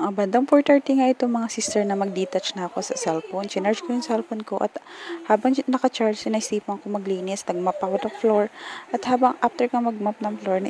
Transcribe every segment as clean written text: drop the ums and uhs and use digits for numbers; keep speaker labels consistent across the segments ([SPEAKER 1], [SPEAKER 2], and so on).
[SPEAKER 1] Mga bandang 4:30 nga ito mga sister na mag-detach na ako sa cellphone. Chinarge ko yung cellphone ko at habang naka-charge, naisipan ko maglinis, nag-mop ako ng floor. At habang after ka mag-mop ng floor,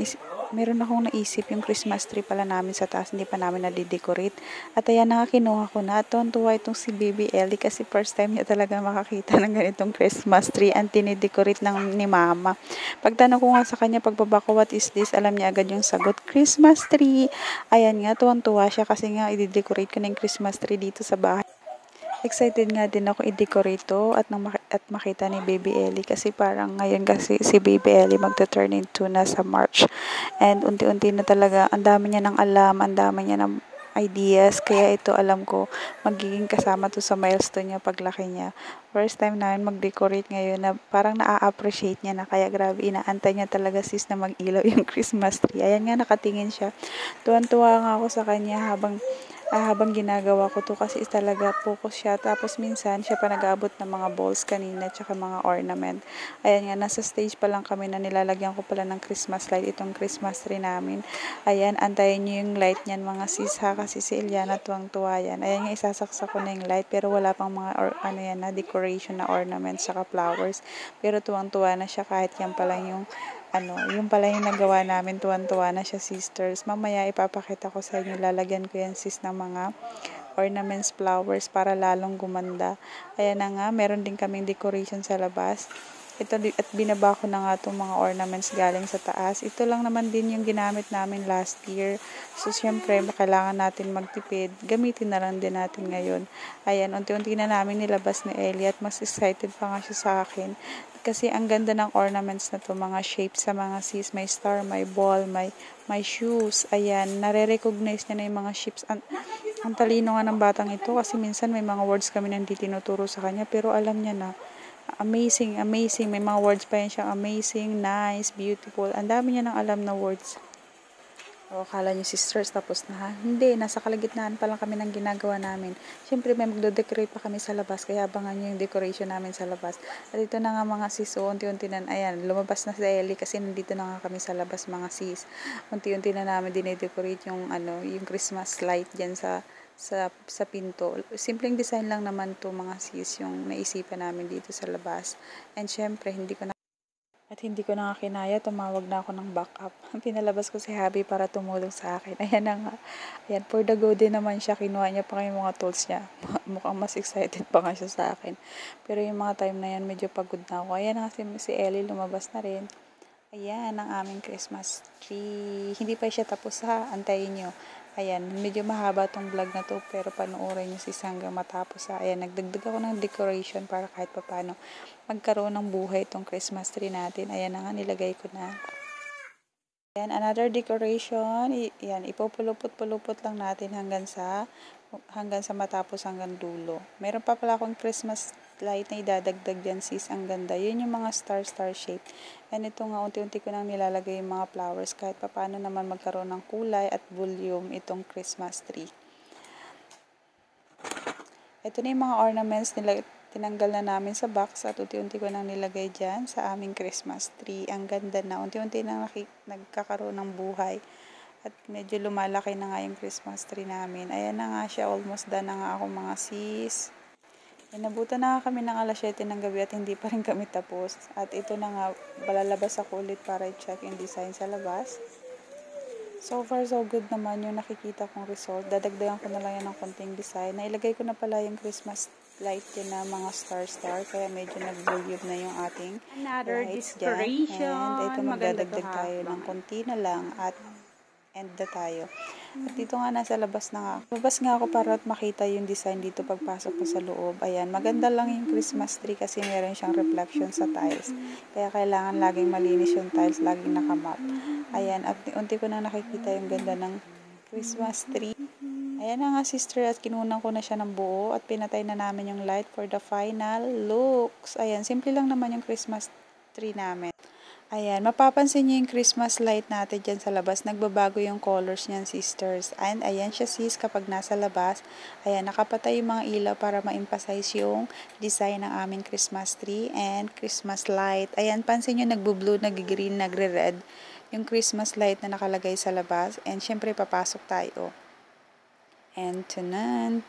[SPEAKER 1] meron akong naisip yung Christmas tree pala namin sa taas, hindi pa namin nade-decorate. At ayan na nga, kinuha ko na. At tuwa itong si Baby Ellie kasi first time niya talaga makakita ng ganitong Christmas tree and tinidecorate ng ni Mama. Pagtanong ko nga sa kanya, pagbaba ko, what is this? Alam niya agad yung sagot, Christmas tree. Ayan nga, tuwang-tuwa siya kasi nga i-decorate ko na yung Christmas tree dito sa bahay. Excited nga din ako i-decorate to at makita ni Baby Ellie kasi parang ngayon kasi si Baby Ellie magta-turn into na sa March. And unti-unti na talaga, ang dami niya ng alam, ang dami niya ng ideas. Kaya ito alam ko, magiging kasama to sa milestone niya paglaki niya. First time namin mag-decorate ngayon na parang na-appreciate niya na kaya grabe, inaantay niya talaga sis na mag-ilaw yung Christmas tree. Ayan nga, nakatingin siya. Tuwan-tuwa nga ako sa kanya habang ginagawa ko to kasi talaga focus siya. Tapos minsan siya pa nag-aabot ng mga balls kanina tsaka mga ornament. Ayan nga, nasa stage pa lang kami na nilalagyan ko pala ng Christmas light itong Christmas tree namin. Ayan, antayin niyo yung light niyan mga sis ha kasi si Eliana tuwang-tuwa yan. Ayan nga, isasaksak ko na yung light pero wala pang mga decoration na ornaments tsaka flowers. Pero tuwang-tuwa na siya kahit yan pala yung pala yung nagawa namin, tuwan-tuwa na siya sisters. Mamaya ipapakita ko sa inyo, lalagyan ko yan sis ng mga ornaments, flowers para lalong gumanda. Ayan na nga, meron din kaming decoration sa labas. Ito at binaba ko na nga itong mga ornaments galing sa taas. Ito lang naman din yung ginamit namin last year. So, syempre, kailangan natin magtipid. Gamitin na lang din natin ngayon. Ayan, unti-unti na namin nilabas ni Ellie at mas excited pa nga siya sa akin. Kasi ang ganda ng ornaments na to, mga shapes sa mga sis, may star, may ball, may shoes. Ayan, nare-recognize niya na yung mga shapes. Ang talino nga ng batang ito kasi minsan may mga words kami na hindi tinuturo sa kanya pero alam niya na. Amazing, amazing. May mga words pa yan siyang amazing, nice, beautiful. Ang dami niya ng alam na words. O, akala niyo sisters, tapos na ha? Hindi, nasa kalagitnaan pa lang kami ng ginagawa namin. Siyempre, may magdo-decorate pa kami sa labas, kaya abangan niyo yung decoration namin sa labas. At ito na nga mga sis, unti-unti na, ayan, lumabas na si Ellie kasi nandito na nga kami sa labas mga sis. Unti-unti na namin dinedecorate yung Christmas light dyan sa pinto. Simpleng design lang naman to mga sis, yung naisipan namin dito sa labas. And syempre, hindi ko na kinaya, tumawag na ako ng backup. Pinalabas ko si Habi para tumulong sa akin. Ayan na nga. Ayan, for the go din naman siya. Kinuha niya pa yung mga tools niya. Mukhang mas excited pa nga siya sa akin. Pero yung mga time na yan, medyo pagod na ako. Ayan na si Ellie, lumabas na rin. Ayan, ang aming Christmas tree. Hindi pa siya tapos ha. Antayin nyo. Ayan, medyo mahaba tong vlog na to. Pero panoorin nyo sis hanggang matapos ha. Ayan, nagdagdag ako ng decoration para kahit papano magkaroon ng buhay itong Christmas tree natin. Ayan na nga, nilagay ko na. Ayan, another decoration. Ayan, ipupulupot-pulupot lang natin hanggang sa matapos hanggang dulo. Meron pa pala akong Christmas light na idadagdag dyan sis. Ang ganda. Yun yung mga star shape. And ito nga, unti-unti ko nang nilalagay yung mga flowers kahit paano naman magkaroon ng kulay at volume itong Christmas tree. Ito na yung mga ornaments tinanggal na namin sa box at unti-unti ko nang nilagay dyan sa aming Christmas tree. Ang ganda na. Unti-unti na nagkakaroon ng buhay. At medyo lumalaki na nga yung Christmas tree namin. Ayan na nga siya. Almost done na nga ako mga sis. Inabutan na nga kami ng alas 7 ng gabi at hindi pa rin kami tapos. At ito na nga, balalabas ako ulit para i-check yung design sa labas. So far, so good naman yung nakikita kong result. Dadagdagan ko na lang yan ng konting design. Nailagay ko na pala yung Christmas light dyan na mga star. Kaya medyo nag-volume na yung ating lights dyan. And ito magdadagdag tayo ng konti na lang at end na tayo. At dito nga nasa labas na nga. Labas nga ako para makita yung design dito pagpasok ko sa loob. Ayan, maganda lang yung Christmas tree kasi meron siyang reflection sa tiles. Kaya kailangan laging malinis yung tiles, laging nakamap. Ayan, at unti ko na nakikita yung ganda ng Christmas tree. Ayan na nga sister at kinunan ko na siya ng buo at pinatay na namin yung light for the final looks. Ayan, simple lang naman yung Christmas tree namin. Ayan, mapapansin niyo yung Christmas light natin dyan sa labas. Nagbabago yung colors niyan, sisters. And ayan siya sis, kapag nasa labas. Ayan, nakapatay yung mga ilaw para ma-emphasize yung design ng aming Christmas tree and Christmas light. Ayan, pansin niyo nagbo-blue, nag-green, nagre-red yung Christmas light na nakalagay sa labas. And syempre, papasok tayo. and tanan.